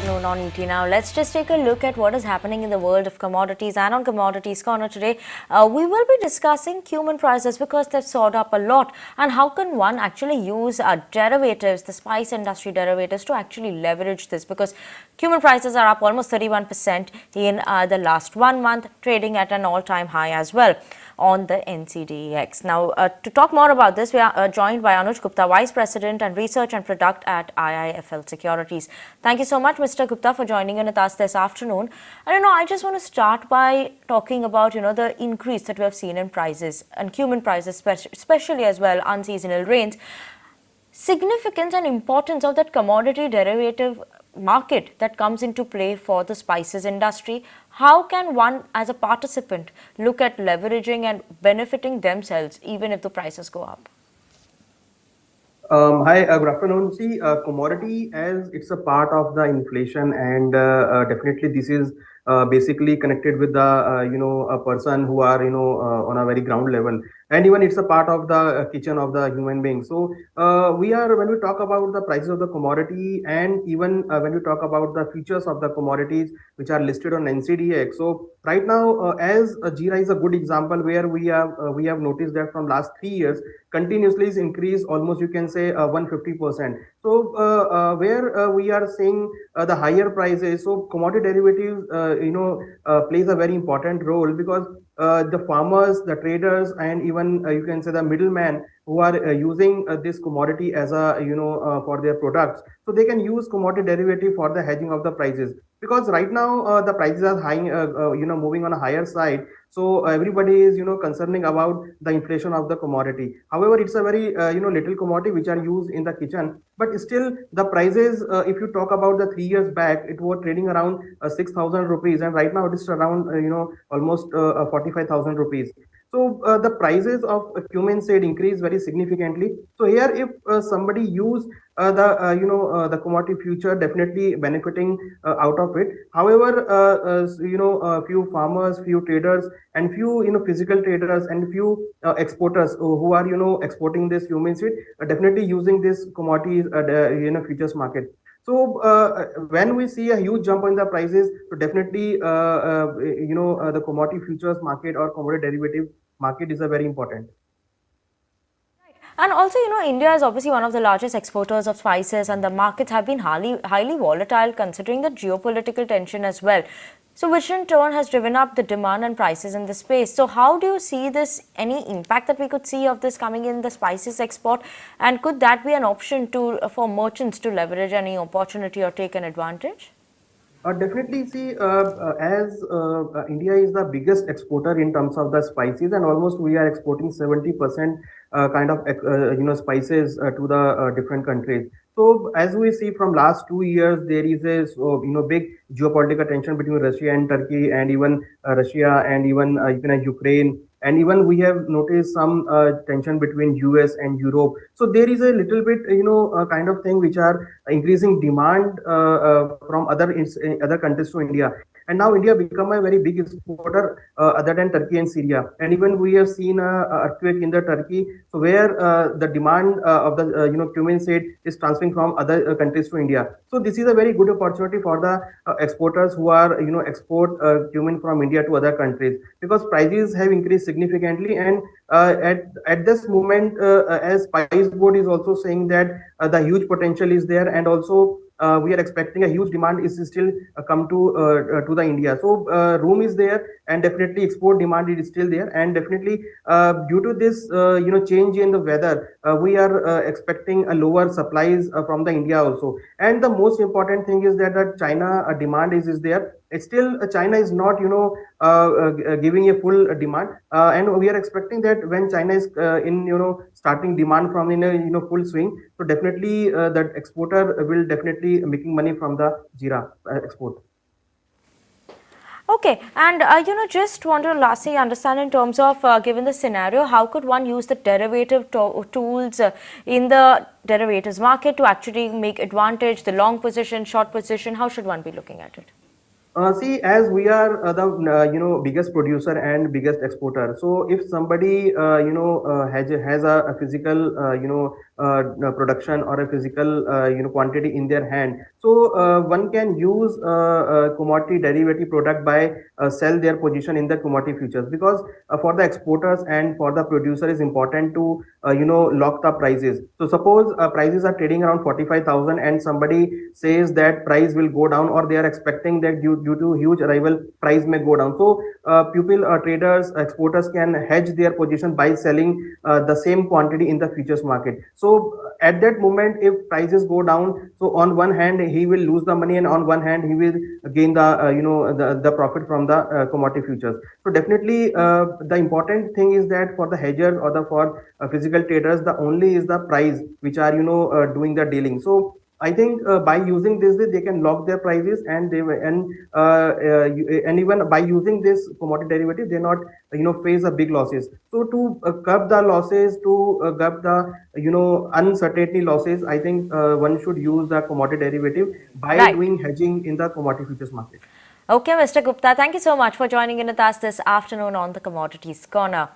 afternoon on ET Now. Let's just take a look at what is happening in the world of commodities. And on Commodities Corner today, we will be discussing cumin prices because they've soared up a lot. And how can one actually use derivatives, the spice industry derivatives, to actually leverage this? Because cumin prices are up almost 31% in the last 1 month, trading at an all-time high as well on the NCDEX. Now, to talk more about this, we are joined by Anuj Gupta, Vice President and Research and Product at IIFL Securities. Thank you so much, Mr. Gupta, for joining in with us this afternoon. And I just want to start by talking about the increase that we have seen in prices and cumin prices, especially as well unseasonal rains. Significance and importance of that commodity derivative market that comes into play for the spices industry. How can one as a participant look at leveraging and benefiting themselves even if the prices go up? Hi, good afternoon. See, commodity as it's a part of the inflation, and definitely this is basically connected with the a person who are on a very ground level, and even it's a part of the kitchen of the human being. So we are when we talk about the prices of the commodity, and even when we talk about the features of the commodities which are listed on NCDX. So right now, as Jeera is a good example where we have noticed that from last 3 years continuously is increased almost you can say 150%. So where we are seeing the higher prices, so commodity derivatives plays a very important role because the farmers, the traders, and even you can say the middleman who are using this commodity as a for their products, so they can use commodity derivative for the hedging of the prices, because right now the prices are high, moving on a higher side. So everybody is concerning about the inflation of the commodity. However, it's a very little commodity which are used in the kitchen, but still the prices, if you talk about the 3 years back, it was trading around 6,000 rupees, and right now it is around almost 45,000 rupees. So the prices of cumin seed increase very significantly. So here, if somebody use the commodity future, definitely benefiting out of it. However, few farmers, few traders, and few physical traders, and few exporters who are exporting this cumin seed, definitely using this commodities futures market. So when we see a huge jump in the prices, so definitely the commodity futures market or commodity derivative market is a very important. And also, India is obviously one of the largest exporters of spices, and the markets have been highly volatile considering the geopolitical tension as well. So, which in turn has driven up the demand and prices in the space. So, how do you see this? Any impact that we could see of this coming in the spices export, and could that be an option for merchants to leverage any opportunity or take an advantage? Definitely, see, as India is the biggest exporter in terms of the spices, and almost we are exporting 70% kind of spices to the different countries. So as we see from last 2 years, there is a big geopolitical tension between Russia and Turkey, and even Russia and even Ukraine. And even we have noticed some tension between US and Europe. So there is a little bit kind of thing which are increasing demand from other countries to India. And now India become a very big exporter other than Turkey and Syria. And even we have seen a earthquake in the Turkey, so where the demand of the cumin seed is transferring from other countries to India. So this is a very good opportunity for the exporters who are export cumin from India to other countries, because prices have increased significantly. And at this moment, as Spice Board is also saying that the huge potential is there, and also we are expecting a huge demand is still come to the India. So room is there, and definitely export demand is still there, and definitely due to this change in the weather, we are expecting a lower supplies from the India also. And the most important thing is that the China demand is there. It's still China is not giving a full demand, and we are expecting that when China is in starting demand from in a full swing, so definitely that exporter will definitely making money from the Jeera export. Okay, and just want to lastly understand in terms of given the scenario, how could one use the derivative tools in the derivatives market to actually make advantage, the long position, short position? How should one be looking at it? See, as we are the biggest producer and biggest exporter, so if somebody has a physical production or a physical quantity in their hand. So one can use commodity derivative product by sell their position in the commodity futures, because for the exporters and for the producer is important to lock the prices. So suppose prices are trading around 45,000 and somebody says that price will go down, or they are expecting that due to huge arrival price may go down. So people traders, exporters can hedge their position by selling the same quantity in the futures market. So at that moment, if prices go down, so on one hand he will lose the money, and on one hand he will gain the the profit from the commodity futures. So definitely the important thing is that for the hedgers or the for physical traders, the only is the price which are doing the dealing. So I think by using this, they can lock their prices, and and even by using this commodity derivative, they not face a big losses. So to curb the losses, to curb the uncertainty losses, I think one should use the commodity derivative by Right. doing hedging in the commodity futures market. Okay, Mr. Gupta, thank you so much for joining in with us this afternoon on the Commodities Corner.